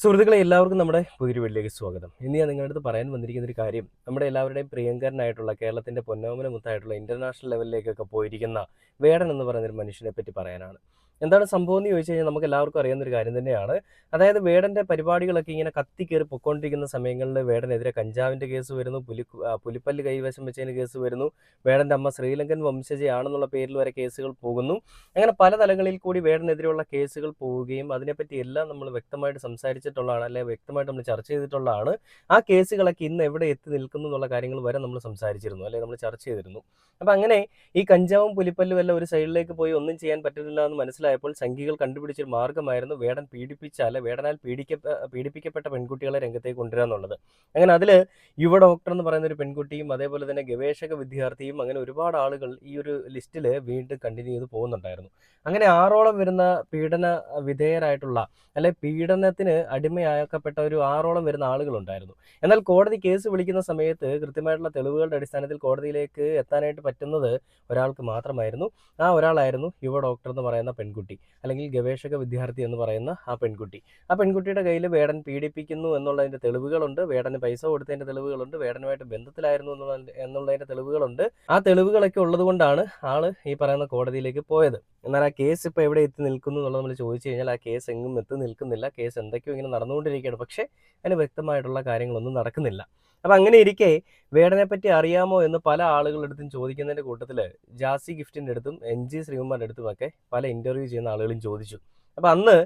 സുഹൃത്തുക്കളെ എല്ലാവർക്കും നമ്മുടെ പുതിയൊരു വീട്ടിലേക്ക് സ്വാഗതം. ഇന്ന് ഞാൻ നിങ്ങളുടെ അടുത്ത് പറയാൻ വന്നിരിക്കുന്ന ഒരു കാര്യം, നമ്മുടെ എല്ലാവരുടെയും പ്രിയങ്കരനായിട്ടുള്ള കേരളത്തിന്റെ പൊന്നോമന മുത്തായിട്ടുള്ള ഇന്റർനാഷണൽ ലെവലിലേക്കൊക്കെ പോയിരിക്കുന്ന വേടൻ എന്ന് പറയുന്ന ഒരു മനുഷ്യനെ പറ്റി പറയാനാണ്. എന്താണ് സംഭവം എന്ന് ചോദിച്ചു കഴിഞ്ഞാൽ നമുക്ക് എല്ലാവർക്കും അറിയുന്ന ഒരു കാര്യം തന്നെയാണ്. അതായത് വേടന്റെ പരിപാടികളൊക്കെ ഇങ്ങനെ കത്തിക്കേറി പൊക്കോണ്ടിരിക്കുന്ന സമയങ്ങളിൽ വേടനെതിരെ കഞ്ചാവിന്റെ കേസ് വരുന്നു, പുലിപ്പല്ല് കൈവശം വെച്ചതിന് കേസ് വരുന്നു, വേടന്റെ അമ്മ ശ്രീലങ്കൻ വംശജയാണെന്നുള്ള പേരിൽ വരെ കേസുകൾ പോകുന്നു. അങ്ങനെ പല തലങ്ങളിൽ കൂടി വേടനെതിരെയുള്ള കേസുകൾ പോവുകയും അതിനെപ്പറ്റി എല്ലാം നമ്മൾ വ്യക്തമായിട്ട് സംസാരിച്ചിട്ടുള്ളതാണ്, അല്ലെങ്കിൽ വ്യക്തമായിട്ട് നമ്മൾ ചർച്ച ചെയ്തിട്ടുള്ളതാണ്. ആ കേസുകളൊക്കെ ഇന്ന് എവിടെ എത്തി നിൽക്കുന്നു എന്നുള്ള കാര്യങ്ങൾ വരെ നമ്മൾ സംസാരിച്ചിരുന്നു, അല്ലെങ്കിൽ നമ്മൾ ചർച്ച ചെയ്തിരുന്നു. അപ്പം അങ്ങനെ ഈ കഞ്ചാവും പുലിപ്പല്ലും എല്ലാം ഒരു സൈഡിലേക്ക് പോയി ഒന്നും ചെയ്യാൻ പറ്റുന്നില്ല എന്ന് മനസ്സിലായപ്പോൾ സംഘികൾ കണ്ടുപിടിച്ചൊരു മാർഗ്ഗമായിരുന്നു വേടനാൽ പീഡിപ്പിക്കപ്പെട്ട പെൺകുട്ടികളെ രംഗത്തേക്ക് കൊണ്ടുവരിക എന്നുള്ളത്. അങ്ങനെ അതിൽ യുവ ഡോക്ടർ എന്ന് പറയുന്ന ഒരു പെൺകുട്ടിയും അതേപോലെ തന്നെ ഗവേഷക വിദ്യാർത്ഥിയും അങ്ങനെ ഒരുപാട് ആളുകൾ ഈ ഒരു ലിസ്റ്റിൽ വീണ്ടും കണ്ടിന്യൂ ചെയ്ത് പോകുന്നുണ്ടായിരുന്നു. അങ്ങനെ 6ഓളം വരുന്ന പീഡന വിധേയരായിട്ടുള്ള അല്ലെ പീഡനത്തിന് അടിമയാക്കപ്പെട്ട ഒരു 6ഓളം വരുന്ന ആളുകളുണ്ടായിരുന്നു. എന്നാൽ കോടതി കേസ് വിളിക്കുന്ന സമയത്ത് കൃത്യമായിട്ടുള്ള തെളിവുകളുടെ അടിസ്ഥാനത്തിൽ കോടതിയിലേക്ക് എത്താനായിട്ട് പറ്റുന്നത് ഒരാൾക്ക് മാത്രമായിരുന്നു. ആ ഒരാളായിരുന്നു യുവ ഡോക്ടർ എന്ന് പറയുന്ന പെൺകുട്ടി, അല്ലെങ്കിൽ ഗവേഷക വിദ്യാർത്ഥി എന്ന് പറയുന്ന ആ പെൺകുട്ടി. ആ പെൺകുട്ടിയുടെ കയ്യിൽ വേടൻ പീഡിപ്പിക്കുന്നു എന്നുള്ളതിന്റെ തെളിവുകളുണ്ട്, വേടന് പൈസ കൊടുത്തതിന്റെ തെളിവുകളുണ്ട്, വേടനുമായിട്ട് ബന്ധത്തിലായിരുന്നു എന്നുള്ളതിന്റെ തെളിവുകളുണ്ട്. ആ തെളിവുകളൊക്കെ ഉള്ളത് കൊണ്ടാണ് ആള് ഈ പറയുന്ന കോടതിയിലേക്ക് പോയത്. എന്നാൽ ആ കേസ് ഇപ്പോൾ എവിടെ എത്തി നിൽക്കുന്നു എന്നുള്ളത് നമ്മൾ ചോദിച്ചു കഴിഞ്ഞാൽ ആ കേസ് എങ്ങും എത്തി നിൽക്കുന്നില്ല. കേസ് എന്തൊക്കെയോ ഇങ്ങനെ നടന്നുകൊണ്ടിരിക്കുകയാണ്, പക്ഷേ അതിന് വ്യക്തമായിട്ടുള്ള കാര്യങ്ങളൊന്നും നടക്കുന്നില്ല. അപ്പം അങ്ങനെ ഇരിക്കെ വേടനെ പറ്റി അറിയാമോ എന്ന് പല ആളുകളുടെ അടുത്തും ചോദിക്കുന്നതിന്റെ കൂട്ടത്തിൽ ജാസി ഗിഫ്റ്റിന്റെ അടുത്തും MG ശ്രീകുമാറിന്റെ അടുത്തുമൊക്കെ പല ഇന്റർവ്യൂ ചെയ്യുന്ന ആളുകളും ചോദിച്ചു. അപ്പം അന്ന്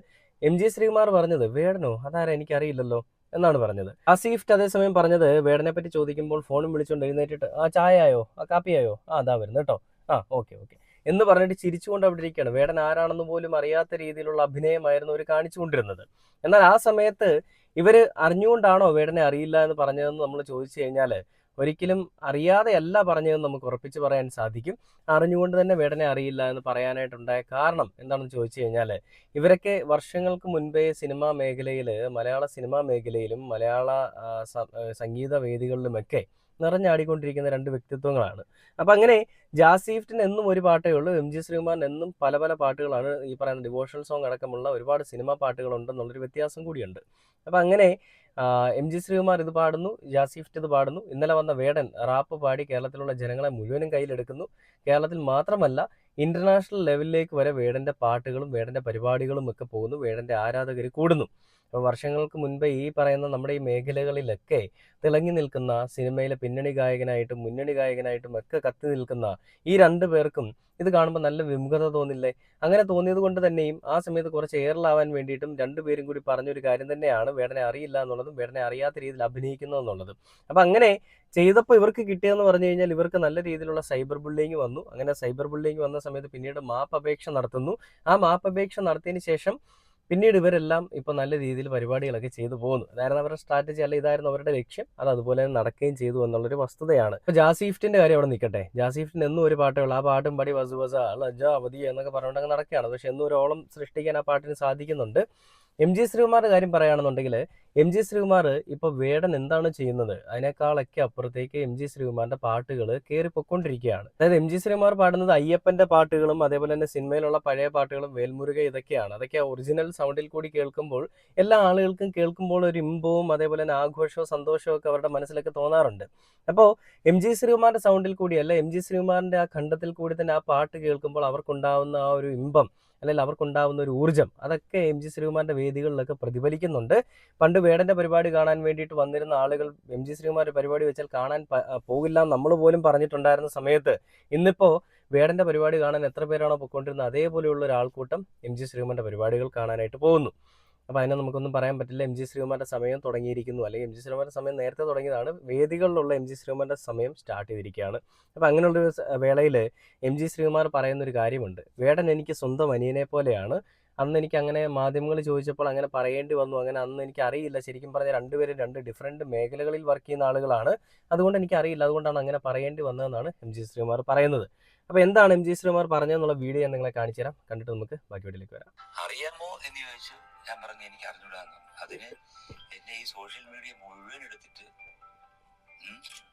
MG ശ്രീകുമാർ പറഞ്ഞത്, വേടനോ അതാരാ എനിക്കറിയില്ലല്ലോ എന്നാണ് പറഞ്ഞത്. ജാസി ഗിഫ്റ്റ് അതേസമയം പറഞ്ഞത്, വേടനെ പറ്റി ചോദിക്കുമ്പോൾ ഫോണും വിളിച്ചുകൊണ്ട് എഴുന്നേറ്റിട്ട്, ആ ചായയോ, ആ കാപ്പിയായോ, ആ അതാ വരുന്നു കേട്ടോ, ആ ഓക്കെ ഓക്കെ എന്ന് പറഞ്ഞിട്ട് ചിരിച്ചുകൊണ്ട് അവിടെ ഇരിക്കുകയാണ്. വേടൻ ആരാണെന്ന് പോലും അറിയാത്ത രീതിയിലുള്ള അഭിനയമായിരുന്നു അവർ കാണിച്ചുകൊണ്ടിരുന്നത്. എന്നാൽ ആ സമയത്ത് ഇവര് അറിഞ്ഞുകൊണ്ടാണോ വേടനെ അറിയില്ല എന്ന് പറഞ്ഞതെന്ന് നമ്മൾ ചോദിച്ചു കഴിഞ്ഞാൽ ഒരിക്കലും അറിയാതെയല്ല പറഞ്ഞതെന്ന് നമുക്ക് ഉറപ്പിച്ച് പറയാൻ സാധിക്കും. അറിഞ്ഞുകൊണ്ട് തന്നെ വേടനെ അറിയില്ല എന്ന് പറയാനായിട്ടുണ്ടായ കാരണം എന്താണെന്ന് ചോദിച്ചു കഴിഞ്ഞാൽ, ഇവരൊക്കെ വർഷങ്ങൾക്ക് മുൻപേ സിനിമാ മേഖലയിൽ, മലയാള സിനിമാ മേഖലയിലും മലയാള സംഗീത വേദികളിലുമൊക്കെ നിറഞ്ഞാടിക്കൊണ്ടിരിക്കുന്ന രണ്ട് വ്യക്തിത്വങ്ങളാണ്. അപ്പം അങ്ങനെ ജാസീഫ്റ്റിന് എന്നും ഒരു പാട്ടേ ഉള്ളൂ, MG ശ്രീകുമാറിന് എന്നും പല പല പാട്ടുകളാണ്. ഈ പറയുന്ന ഡിവോഷണൽ സോങ് അടക്കമുള്ള ഒരുപാട് സിനിമാ പാട്ടുകളുണ്ടെന്നുള്ളൊരു വ്യത്യാസം കൂടിയുണ്ട്. അപ്പം അങ്ങനെ MG ശ്രീകുമാർ ഇത് പാടുന്നു, ജാസീഫ്റ്റ് ഇത് പാടുന്നു. ഇന്നലെ വന്ന വേടൻ റാപ്പ് പാടി കേരളത്തിലുള്ള ജനങ്ങളെ മുഴുവനും കയ്യിലെടുക്കുന്നു. കേരളത്തിൽ മാത്രമല്ല ഇന്റർനാഷണൽ ലെവലിലേക്ക് വരെ വേടന്റെ പാട്ടുകളും വേടന്റെ പരിപാടികളും ഒക്കെ പോകുന്നു, വേടന്റെ ആരാധകർ കൂടുന്നു. അപ്പോൾ വർഷങ്ങൾക്ക് മുൻപേ ഈ പറയുന്ന നമ്മുടെ ഈ മേഖലകളിലൊക്കെ തിളങ്ങി നിൽക്കുന്ന, സിനിമയിലെ പിന്നണി ഗായകനായിട്ടും മുന്നണി ഗായകനായിട്ടും ഒക്കെ കത്തി നിൽക്കുന്ന ഈ രണ്ടു പേർക്കും ഇത് കാണുമ്പോൾ നല്ല വിമുഖത തോന്നില്ലേ? അങ്ങനെ തോന്നിയത് കൊണ്ട് തന്നെയും ആ സമയത്ത് കുറച്ച് എയറിലാവാൻ വേണ്ടിയിട്ടും രണ്ടുപേരും കൂടി പറഞ്ഞൊരു കാര്യം തന്നെയാണ് വേടനെ അറിയില്ല എന്നുള്ളതും വേടനെ അറിയാത്ത രീതിയിൽ അഭിനയിക്കുന്നത് എന്നുള്ളതും. അപ്പം അങ്ങനെ ചെയ്തപ്പോൾ ഇവർക്ക് കിട്ടിയെന്ന് പറഞ്ഞു കഴിഞ്ഞാൽ ഇവർക്ക് നല്ല രീതിയിലുള്ള സൈബർ ബുള്ളിങ് വന്നു. അങ്ങനെ സൈബർ ബുള്ളിങ് വന്ന സമയത്ത് പിന്നീട് മാപ്പപേക്ഷ നടത്തുന്നു. ആ മാപ്പപേക്ഷ നടത്തിയതിന് ശേഷം പിന്നീട് ഇവരെല്ലാം ഇപ്പോൾ നല്ല രീതിയിൽ പരിപാടികളൊക്കെ ചെയ്തു പോകുന്നു. അതായിരുന്നു അവരുടെ സ്ട്രാറ്റജി, അല്ല ഇതായിരുന്നു അവരുടെ ലക്ഷ്യം. അത് അതുപോലെ തന്നെ നടക്കുകയും ചെയ്തു എന്നുള്ളൊരു വസ്തുതയാണ്. ഇപ്പോൾ ജാസീഫ്റ്റിന്റെ കാര്യം അവിടെ നിൽക്കട്ടെ. ജാസീഫ്റ്റിന് എന്നും ഒരു പാട്ടേ ഉള്ളൂ. ആ പാട്ടും പാടി വസു വസ ലജ്ജാവതി എന്നൊക്കെ പറഞ്ഞുകൊണ്ട് നടക്കുകയാണ്. പക്ഷെ എന്നും ഒരു ഓളം സൃഷ്ടിക്കാൻ ആ പാട്ടിന് സാധിക്കുന്നുണ്ട്. MG ശ്രീകുമാറിന്റെ കാര്യം പറയുകയാണെന്നുണ്ടെങ്കിൽ, MG ശ്രീകുമാർ ഇപ്പോൾ വേടൻ എന്താണ് ചെയ്യുന്നത് അതിനേക്കാളൊക്കെ അപ്പുറത്തേക്ക് MG ശ്രീകുമാറിന്റെ പാട്ടുകൾ കയറി പൊക്കൊണ്ടിരിക്കുകയാണ്. അതായത് MG ശ്രീകുമാർ പാടുന്നത് അയ്യപ്പന്റെ പാട്ടുകളും അതേപോലെ തന്നെ സിനിമയിലുള്ള പഴയ പാട്ടുകളും വേൽമുരുക ഇതൊക്കെയാണ്. അതൊക്കെ ഒറിജിനൽ സൗണ്ടിൽ കൂടി കേൾക്കുമ്പോൾ എല്ലാ ആളുകൾക്കും കേൾക്കുമ്പോൾ ഒരു ഇമ്പവും അതേപോലെ തന്നെ ആഘോഷവും സന്തോഷവും ഒക്കെ അവരുടെ മനസ്സിലൊക്കെ തോന്നാറുണ്ട്. അപ്പോൾ MG ശ്രീകുമാറിന്റെ സൗണ്ടിൽ കൂടിയല്ല, MG ശ്രീകുമാറിന്റെ ആ ഖണ്ഡത്തിൽ കൂടി തന്നെ ആ പാട്ട് കേൾക്കുമ്പോൾ അവർക്കുണ്ടാവുന്ന ആ ഒരു ഇമ്പം, അല്ലെങ്കിൽ അവർക്കുണ്ടാവുന്ന ഒരു ഊർജ്ജം, അതൊക്കെ MG ശ്രീകുമാറിന്റെ വേദികളിലൊക്കെ പ്രതിഫലിക്കുന്നുണ്ട്. പണ്ട് വേടന്റെ പരിപാടി കാണാൻ വേണ്ടിയിട്ട് വന്നിരുന്ന ആളുകൾ MG ശ്രീകുമാർ പരിപാടി വെച്ചാൽ കാണാൻ പോകില്ല നമ്മൾ പോലും പറഞ്ഞിട്ടുണ്ടായിരുന്ന സമയത്ത് ഇന്നിപ്പോൾ വേടന്റെ പരിപാടി കാണാൻ എത്ര പേരാണോ പൊയ്ക്കൊണ്ടിരുന്നത് അതേപോലെയുള്ള ഒരു ആൾക്കൂട്ടം MG ശ്രീകുമാറിന്റെ പരിപാടികൾ കാണാനായിട്ട് പോകുന്നു. അപ്പോൾ അതിനെ നമുക്കൊന്നും പറയാൻ പറ്റില്ല. MG ശ്രീകുമാറിന്റെ സമയം തുടങ്ങിയിരിക്കുന്നു, അല്ലെങ്കിൽ MG ശ്രീകുമാറിന്റെ സമയം നേരത്തെ തുടങ്ങിയതാണ്. വേദികളിലുള്ള MG ശ്രീകുമാറിന്റെ സമയം സ്റ്റാർട്ട് ചെയ്തിരിക്കുകയാണ്. അപ്പോൾ അങ്ങനെയുള്ളൊരു വേളയിൽ MG ശ്രീകുമാർ പറയുന്നൊരു കാര്യമുണ്ട്, വേടൻ എനിക്ക് സ്വന്തം അനിയനെ പോലെയാണ്. അന്ന് എനിക്ക് അങ്ങനെ മാധ്യമങ്ങൾ ചോദിച്ചപ്പോൾ അങ്ങനെ പറയേണ്ടി വന്നു. അങ്ങനെ അന്ന് എനിക്ക് അറിയില്ല, ശരിക്കും പറഞ്ഞാൽ രണ്ടുപേരും രണ്ട് ഡിഫറൻറ്റ് മേഖലകളിൽ വർക്ക് ചെയ്യുന്ന ആളുകളാണ്. അതുകൊണ്ട് എനിക്കറിയില്ല, അതുകൊണ്ടാണ് അങ്ങനെ പറയേണ്ടി വന്നതെന്നാണ് MG ശ്രീകുമാർ പറയുന്നത്. അപ്പോൾ എന്താണ് MG ശ്രീകുമാർ പറഞ്ഞതെന്നുള്ള വീഡിയോ ഞാൻ നിങ്ങളെ കാണിച്ചു തരാം. കണ്ടിട്ട് നമുക്ക് ബാക്കി വീഡിയോയിലേക്ക് വരാം. അറിയാമോ എന്ന് ചോദിച്ചു, ഞാൻ പറഞ്ഞു എനിക്ക് അറിഞ്ഞൂടാന്ന്. അതിന് എന്നെ ഈ സോഷ്യൽ മീഡിയ മുഴുവൻ എടുത്തിട്ട്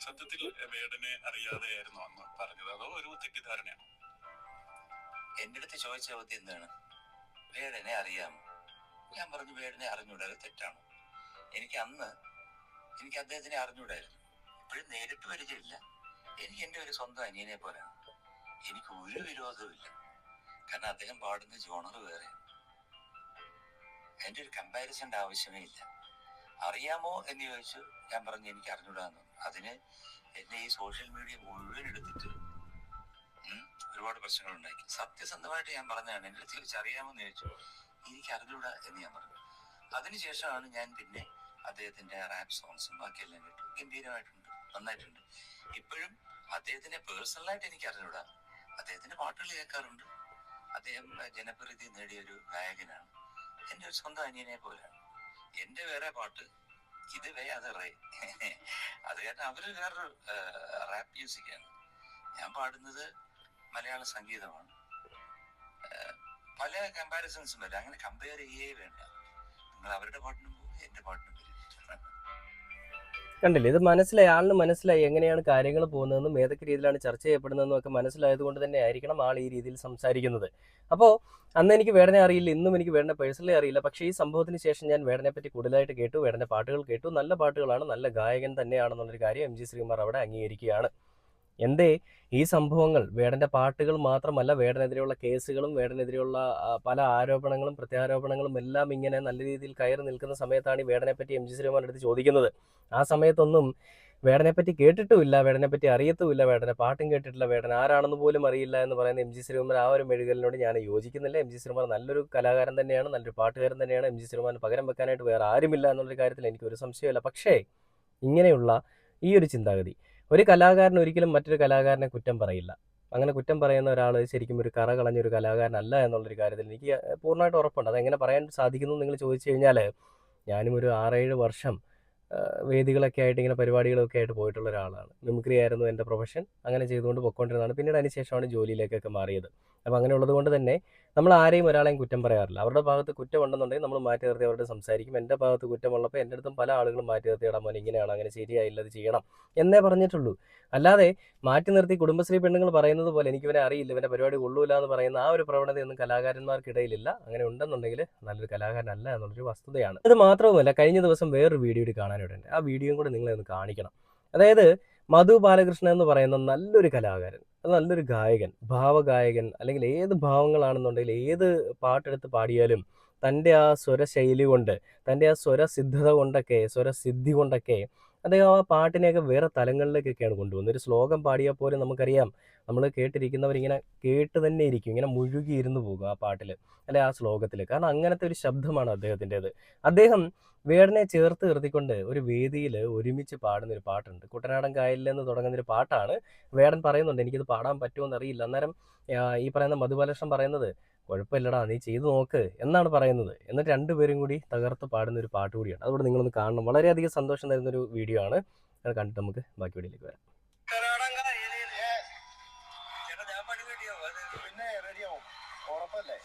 സത്യത്തിൽ വേടനെ അറിയാതെയായിരുന്നു അന്ന് പറഞ്ഞത്, അതോ ഒരു തെറ്റിദ്ധാരണയാണ്? എന്റെ അടുത്ത് ചോദിച്ച ചോദ്യം എന്താണ്, വേടനെ അറിയാമോ? ഞാൻ പറഞ്ഞു വേടനെ അറിഞ്ഞൂടാ, അത് തെറ്റാണോ? എനിക്ക് അദ്ദേഹത്തിനെ അറിഞ്ഞൂടായിരുന്നു. ഇപ്പോഴും നേരിട്ട് പരിചയമില്ല. എനിക്ക് എൻ്റെ ഒരു സ്വന്തം അനിയനെ പോലെയാണ്. എനിക്ക് ഒരു വിരോധവുമില്ല. കാരണം അദ്ദേഹം പാടുന്ന ജോണർ വേറെ. എൻ്റെ ഒരു കമ്പാരിസന്റെ ആവശ്യമേ ഇല്ല. അറിയാമോ എന്ന് ചോദിച്ചു. ഞാൻ പറഞ്ഞു എനിക്ക് അറിഞ്ഞൂടാന്ന്. അതിന് എന്നെ ഈ സോഷ്യൽ മീഡിയ മുഴുവൻ എടുത്തിട്ട് ഒരുപാട് പ്രശ്നങ്ങൾ ഉണ്ടാക്കി. സത്യസന്ധമായിട്ട് ഞാൻ പറഞ്ഞതാണ്. എൻ്റെ അടുത്ത് ചോദിച്ചു അറിയാമോന്ന് ചോദിച്ചു. എനിക്ക് അറിഞ്ഞൂടാ എന്ന് ഞാൻ പറഞ്ഞു. അതിനുശേഷമാണ് ഞാൻ പിന്നെ അദ്ദേഹത്തിന്റെ റാപ്പ് സോങ്സും ബാക്കിയെല്ലാം കേട്ടു. ഗംഭീരമായിട്ടുണ്ട്, നന്നായിട്ടുണ്ട്. ഇപ്പോഴും അദ്ദേഹത്തിനെ പേഴ്സണലായിട്ട് എനിക്ക് അറിഞ്ഞൂടാ. അദ്ദേഹത്തിന്റെ പാട്ടുകൾ കേൾക്കാറുണ്ട്. അദ്ദേഹം ജനപ്രീതി നേടിയ ഒരു ഗായകനാണ്. എൻ്റെ ഒരു സ്വന്തം അനിയനെ പോലെയാണ്. എൻ്റെ വേറെ പാട്ട്, ഇത് വേ അത് റേ. അത് കാരണം അവര് വേറൊരു റാപ്പ് മ്യൂസിക്കാണ്. ഞാൻ പാടുന്നത് മലയാള സംഗീതമാണ്. പല കമ്പാരിസൺസും വരും. അങ്ങനെ കമ്പയർ ചെയ്യേ വേണ്ട. നിങ്ങൾ അവരുടെ പാട്ടിനും പോകും, എൻ്റെ പാട്ടിനും വരും. കണ്ടില്ലേ, ഇത് മനസ്സിലായി, ആളിന് മനസ്സിലായി എങ്ങനെയാണ് കാര്യങ്ങൾ പോകുന്നതെന്നും ഏതൊക്കെ രീതിയിലാണ് ചർച്ച ചെയ്യപ്പെടുന്നതെന്നും ഒക്കെ മനസ്സിലായത് കൊണ്ട് തന്നെ ആയിരിക്കണം ആൾ ഈ രീതിയിൽ സംസാരിക്കുന്നത്. അപ്പോൾ അന്ന് എനിക്ക് വേടനെ അറിയില്ല, ഇന്നും എനിക്ക് വേടനെ പേഴ്സണലി അറിയില്ല. പക്ഷേ ഈ സംഭവത്തിന് ശേഷം ഞാൻ വേടനെ പറ്റി കൂടുതലായിട്ട് കേട്ടു, വേടൻ്റെ പാട്ടുകൾ കേട്ടു. നല്ല പാട്ടുകളാണ്, നല്ല ഗായകൻ തന്നെയാണെന്നുള്ളൊരു കാര്യം എം ജി ശ്രീകുമാർ അവിടെ അംഗീകരിക്കുകയാണ്. എന്തേ ഈ സംഭവങ്ങൾ വേടൻ്റെ പാട്ടുകൾ മാത്രമല്ല, വേടനെതിരെയുള്ള കേസുകളും വേടനെതിരെയുള്ള പല ആരോപണങ്ങളും പ്രത്യാരോപണങ്ങളും എല്ലാം ഇങ്ങനെ നല്ല രീതിയിൽ കയറി നിൽക്കുന്ന സമയത്താണ് ഈ വേടനെ പറ്റി എം ജി ശ്രീകുമാറിൻ്റെ അടുത്ത് ചോദിക്കുന്നത്. ആ സമയത്തൊന്നും വേടനെ പറ്റി കേട്ടിട്ടുമില്ല, വേടനെ പറ്റി അറിയത്തുമില്ല, വേടനെ പാട്ടും കേട്ടിട്ടില്ല, വേടൻ ആരാണെന്ന് പോലും അറിയില്ല എന്ന് പറയുന്ന എം ജി ശ്രീകുമാർ ആ ഒരു മെഴുകലിനോട് ഞാൻ യോജിക്കുന്നില്ല. എം ജി ശ്രീകുമാർ നല്ലൊരു കലാകാരൻ തന്നെയാണ്, നല്ലൊരു പാട്ടുകാരൻ തന്നെയാണ്. എം ജി ശ്രീകുമാറിന് പകരം വെക്കാനായിട്ട് വേറെ ആരുമില്ല എന്നുള്ളൊരു കാര്യത്തിൽ എനിക്കൊരു സംശയമില്ല. പക്ഷേ ഇങ്ങനെയുള്ള ഈ ഒരു ചിന്താഗതി, ഒരു കലാകാരൻ ഒരിക്കലും മറ്റൊരു കലാകാരനെ കുറ്റം പറയില്ല. അങ്ങനെ കുറ്റം പറയുന്ന ഒരാൾ ശരിക്കും ഒരു കറ കളഞ്ഞൊരു കലാകാരനല്ല എന്നുള്ളൊരു കാര്യത്തിൽ എനിക്ക് പൂർണ്ണമായിട്ട് ഉറപ്പുണ്ട്. അതെങ്ങനെ പറയാൻ സാധിക്കുന്നു നിങ്ങൾ ചോദിച്ചു കഴിഞ്ഞാൽ, ഞാനും ഒരു 6-7 വർഷം വേദികളൊക്കെ ആയിട്ട് ഇങ്ങനെ പരിപാടികളൊക്കെ ആയിട്ട് പോയിട്ടുള്ള ഒരാളാണ്. മിമിക്രി ആയിരുന്നു എൻ്റെ പ്രൊഫഷൻ. അങ്ങനെ ചെയ്തുകൊണ്ട് പൊയ്ക്കൊണ്ടിരുന്നതാണ്. പിന്നീട് അതിന് ശേഷമാണ് ജോലിയിലേക്കൊക്കെ മാറിയത്. അപ്പോൾ അങ്ങനെയുള്ളത് കൊണ്ട് തന്നെ നമ്മൾ ആരെയും ഒരാളെയും കുറ്റം പറയാറില്ല. അവരുടെ ഭാഗത്ത് കുറ്റമുണ്ടെന്നുണ്ടെങ്കിൽ നമ്മൾ മാറ്റി നിർത്തി അവരോട് സംസാരിക്കും. എൻ്റെ ഭാഗത്ത് കുറ്റമുള്ളപ്പോൾ എൻ്റെ അടുത്തും പല ആളുകളും മാറ്റി നിർത്തി ഇടാൻ മോനെ ഇങ്ങനെയാണ്, അങ്ങനെ ശരിയായില്ല, അത് ചെയ്യണം എന്നേ പറഞ്ഞിട്ടുള്ളൂ. അല്ലാതെ മാറ്റി നിർത്തി കുടുംബശ്രീ പെണ്ണുങ്ങൾ പറയുന്നത് പോലെ എനിക്കിവനെ അറിയില്ല, ഇവൻ്റെ പരിപാടി കൊള്ളൂല എന്ന് പറയുന്ന ആ ഒരു പ്രവണതയൊന്നും കലാകാരന്മാർക്കിടയിലില്ല. അങ്ങനെ ഉണ്ടെന്നുണ്ടെങ്കിൽ നല്ലൊരു കലാകാരനല്ല എന്നുള്ളൊരു വസ്തുതയാണ്. ഇത് മാത്രവുമല്ല, കഴിഞ്ഞ ദിവസം വേറൊരു വീഡിയോ കാണാനിടയുണ്ട്. ആ വീഡിയോയും കൂടെ നിങ്ങളെ ഒന്ന് കാണിക്കണം. അതായത് മധു ബാലകൃഷ്ണൻ എന്ന് പറയുന്ന നല്ലൊരു കലാകാരൻ, നല്ലൊരു ഗായകൻ, ഭാവഗായകൻ, അല്ലെങ്കിൽ ഏത് ഭാവങ്ങളാണെന്നുണ്ടെങ്കിൽ ഏത് പാട്ടെടുത്ത് പാടിയാലും തൻ്റെ ആ സ്വരശൈലി കൊണ്ട്, തൻ്റെ ആ സ്വരസിദ്ധത കൊണ്ടൊക്കെ, സ്വരസിദ്ധി കൊണ്ടൊക്കെ അദ്ദേഹം ആ പാട്ടിനെയൊക്കെ വേറെ തലങ്ങളിലേക്കൊക്കെയാണ് കൊണ്ടുപോകുന്നത്. ഒരു ശ്ലോകം പാടിയാൽ പോലും നമുക്കറിയാം, നമ്മൾ കേട്ടിരിക്കുന്നവരിങ്ങനെ കേട്ട് തന്നെ ഇരിക്കും, ഇങ്ങനെ മുഴുകിയിരുന്നു പോകും ആ പാട്ടിൽ, അല്ലെ ആ ശ്ലോകത്തിൽ. കാരണം അങ്ങനത്തെ ഒരു ശബ്ദമാണ് അദ്ദേഹത്തിൻ്റെത്. അദ്ദേഹം വേടനെ ചേർത്ത് നിർത്തിക്കൊണ്ട് ഒരു വേദിയിൽ ഒരുമിച്ച് പാടുന്നൊരു പാട്ടുണ്ട്. കുട്ടനാടൻ കായലിൽ നിന്ന് തുടങ്ങുന്നൊരു പാട്ടാണ്. വേടൻ പറയുന്നുണ്ട് എനിക്കിത് പാടാൻ പറ്റുമോ അറിയില്ല. അന്നേരം ഈ പറയുന്ന മധുബാലകൃഷ്ണൻ പറയുന്നത് കുഴപ്പമില്ലടാ, നീ ചെയ്തു നോക്ക് എന്നാണ് പറയുന്നത്. എന്നിട്ട് രണ്ടുപേരും കൂടി തകർത്ത് പാടുന്ന ഒരു പാട്ട് കൂടിയാണ്. അതുകൊണ്ട് നിങ്ങളൊന്ന് കാണണം. വളരെയധികം സന്തോഷം തരുന്നൊരു വീഡിയോ ആണ്. അത് കണ്ടിട്ട് നമുക്ക് ബാക്കി വീഡിയോയിലേക്ക് വരാം. പിന്നെ റെഡിയാവും, ഉറപ്പല്ലേ?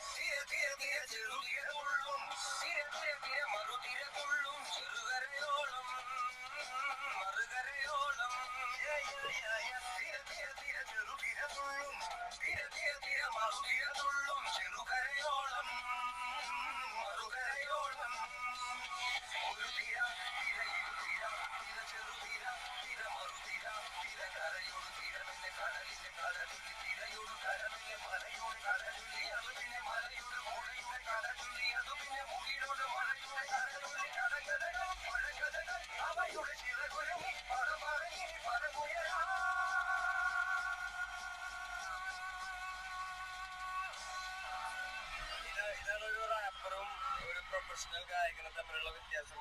പ്രൊഫഷണൽ ഗായകനും തമ്മിലുള്ള വ്യത്യാസം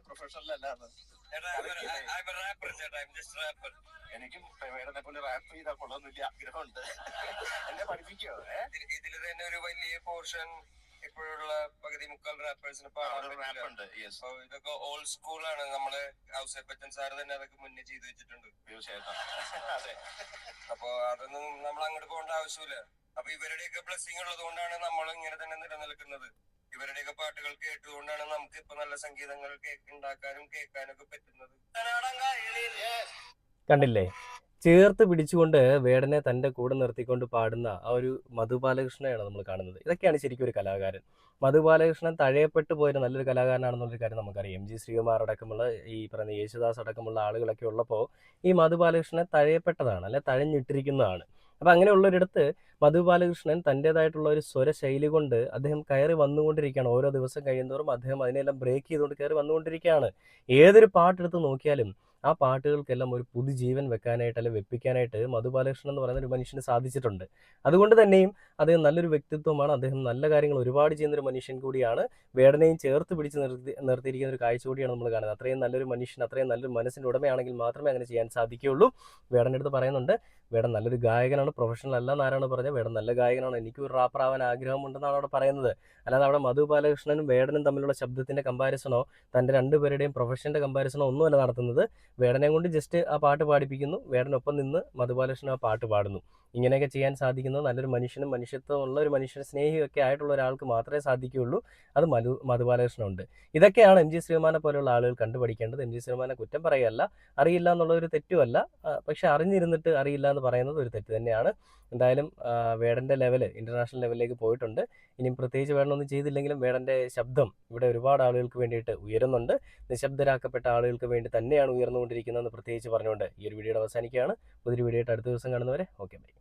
പ്രൊഫഷണൽ അല്ലാന്ന്. എനിക്കും വേടനെ പോലെ റാപ്പ് ചെയ്താൽ കൊള്ളൊന്നുമില്ല, ആഗ്രഹമുണ്ട്. എന്നെ പഠിപ്പിക്കോ? ഇതിൽ തന്നെ ഒരു വലിയ പോർഷൻ ഇപ്പോഴുള്ള പകുതി മുക്കാൽ റാപ്പേഴ്സിന് ഇതൊക്കെ ഓൾഡ് സ്കൂളാണ്. നമ്മള് ഔസേപ്പ് ബച്ചൻ സാർ തന്നെ അതൊക്കെ മുന്നേ ചെയ്തു വെച്ചിട്ടുണ്ട്. തീർച്ചയായിട്ടും. അതെ. അപ്പൊ അതൊന്നും നമ്മൾ അങ്ങോട്ട് പോകേണ്ട ആവശ്യമില്ല. അപ്പൊ ഇവരുടെയൊക്കെ ബ്ലെസ്സിങ് ഉള്ളത് കൊണ്ടാണ് നമ്മൾ ഇങ്ങനെ തന്നെ നിലനിൽക്കുന്നത്. ഇവരുടെയൊക്കെ പാട്ടുകൾ കേട്ടുകൊണ്ടാണ് നമുക്ക് ഇപ്പൊ നല്ല സംഗീതങ്ങൾ ഉണ്ടാക്കാനും കേൾക്കാനും ഒക്കെ പറ്റുന്നത്. കണ്ടില്ലേ, ചേർത്ത് പിടിച്ചുകൊണ്ട് വേടനെ തൻ്റെ കൂടെ നിർത്തിക്കൊണ്ട് പാടുന്ന ആ ഒരു മധു ബാലകൃഷ്ണനെയാണ് നമ്മൾ കാണുന്നത്. ഇതൊക്കെയാണ് ശരിക്കും ഒരു കലാകാരൻ. മധു ബാലകൃഷ്ണൻ തഴയപ്പെട്ടു പോയൊരു നല്ലൊരു കലാകാരനാണെന്നുള്ളൊരു കാര്യം നമുക്കറിയാം. എം ജി ശ്രീകുമാർ അടക്കമുള്ള ഈ പറയുന്ന യേശുദാസ് അടക്കമുള്ള ആളുകളൊക്കെ ഉള്ളപ്പോൾ ഈ മധു ബാലകൃഷ്ണൻ തഴയപ്പെട്ടതാണ്, അല്ലെ തഴഞ്ഞിട്ടിരിക്കുന്നതാണ്. അപ്പം അങ്ങനെയുള്ളൊരിടത്ത് മധു ബാലകൃഷ്ണൻ തൻ്റേതായിട്ടുള്ള ഒരു സ്വരശൈലി കൊണ്ട് അദ്ദേഹം കയറി വന്നുകൊണ്ടിരിക്കുകയാണ്. ഓരോ ദിവസം കഴിയുന്തോറും അദ്ദേഹം അതിനെല്ലാം ബ്രേക്ക് ചെയ്തുകൊണ്ട് കയറി വന്നുകൊണ്ടിരിക്കുകയാണ്. ഏതൊരു പാട്ടെടുത്ത് നോക്കിയാലും ആ പാട്ടുകൾക്കെല്ലാം ഒരു പുതുജീവൻ വെക്കാനായിട്ട് അല്ലെങ്കിൽ വെപ്പിക്കാനായിട്ട് മധു ബാലകൃഷ്ണൻ എന്ന് പറയുന്ന ഒരു മനുഷ്യന് സാധിച്ചിട്ടുണ്ട്. അതുകൊണ്ട് തന്നെയും അദ്ദേഹം നല്ലൊരു വ്യക്തിത്വമാണ്. അദ്ദേഹം നല്ല കാര്യങ്ങൾ ഒരുപാട് ചെയ്യുന്നൊരു മനുഷ്യൻ കൂടിയാണ്. വേടനെയും ചേർത്ത് പിടിച്ച് നിർത്തിയിരിക്കുന്ന ഒരു കാഴ്ച കൂടിയാണ് നമ്മൾ കാണുന്നത്. അത്രയും നല്ലൊരു മനുഷ്യൻ, അത്രയും നല്ലൊരു മനസ്സിൻ്റെ ഉടമയാണെങ്കിൽ മാത്രമേ അങ്ങനെ ചെയ്യാൻ സാധിക്കുകയുള്ളൂ. വേടൻ്റെ അടുത്ത് പറയുന്നുണ്ട്, വേടൻ നല്ലൊരു ഗായകനാണ്, പ്രൊഫഷണൽ അല്ല എന്നാരാണ് പറഞ്ഞത്. വേടൻ നല്ല ഗായകനാണ്, എനിക്കൊരു റാപ്പർ ആവാൻ ആഗ്രഹമുണ്ടെന്നാണ് അവിടെ പറയുന്നത്. അല്ലാതെ അവിടെ മധു ബാലകൃഷ്ണനും വേടനും തമ്മിലുള്ള ശബ്ദത്തിൻ്റെ കമ്പാരിസണോ തൻ്റെ രണ്ടുപേരുടെയും പ്രൊഫഷൻ്റെ കമ്പാരിസണോ ഒന്നുമല്ല നടത്തുന്നത്. വേടനെ കൊണ്ട് ജസ്റ്റ് ആ പാട്ട് പാടിപ്പിക്കുന്നു, വേടനൊപ്പം നിന്ന് മധു ബാലകൃഷ്ണൻ ആ പാട്ട് പാടുന്നു. ഇങ്ങനെയൊക്കെ ചെയ്യാൻ സാധിക്കുന്നത് നല്ലൊരു മനുഷ്യനും മനുഷ്യത്വമുള്ള ഒരു മനുഷ്യന് സ്നേഹിയൊക്കെ ആയിട്ടുള്ള ഒരാൾക്ക് മാത്രമേ സാധിക്കുകയുള്ളൂ. അത് മധു ബാലകൃഷ്ണനുണ്ട്. ഇതൊക്കെയാണ് എം ജി ശ്രീകുമാരനെ പോലെയുള്ള ആളുകൾ കണ്ടുപഠിക്കേണ്ടത്. എം ജി ശ്രീകുമാരനെ കുറ്റം പറയുകയല്ല, അറിയില്ല എന്നുള്ളൊരു തെറ്റുമല്ല, പക്ഷെ അറിഞ്ഞിരുന്നിട്ട് അറിയില്ല എന്ന് പറയുന്നത് ഒരു തെറ്റ് തന്നെയാണ്. എന്തായാലും വേടൻ്റെ ലെവല് ഇൻ്റർനാഷണൽ ലെവലിലേക്ക് പോയിട്ടുണ്ട്. ഇനിയും പ്രത്യേകിച്ച് വേടനൊന്നും ചെയ്തില്ലെങ്കിലും വേടൻ്റെ ശബ്ദം ഇവിടെ ഒരുപാട് ആളുകൾക്ക് വേണ്ടിയിട്ട് ഉയരുന്നുണ്ട്. നിശബ്ദരാക്കപ്പെട്ട ആളുകൾക്ക് വേണ്ടി തന്നെയാണ് ഉയർന്നുകൊണ്ടിരിക്കുന്നതെന്ന് പ്രത്യേകിച്ച് പറഞ്ഞുകൊണ്ട് ഈ ഒരു വീഡിയോയുടെ അവസാനിക്കുകയാണ്. പുതിയൊരു വീഡിയോ ആയിട്ട് അടുത്ത ദിവസം കാണുന്നവരെ ഓക്കെ ബൈ.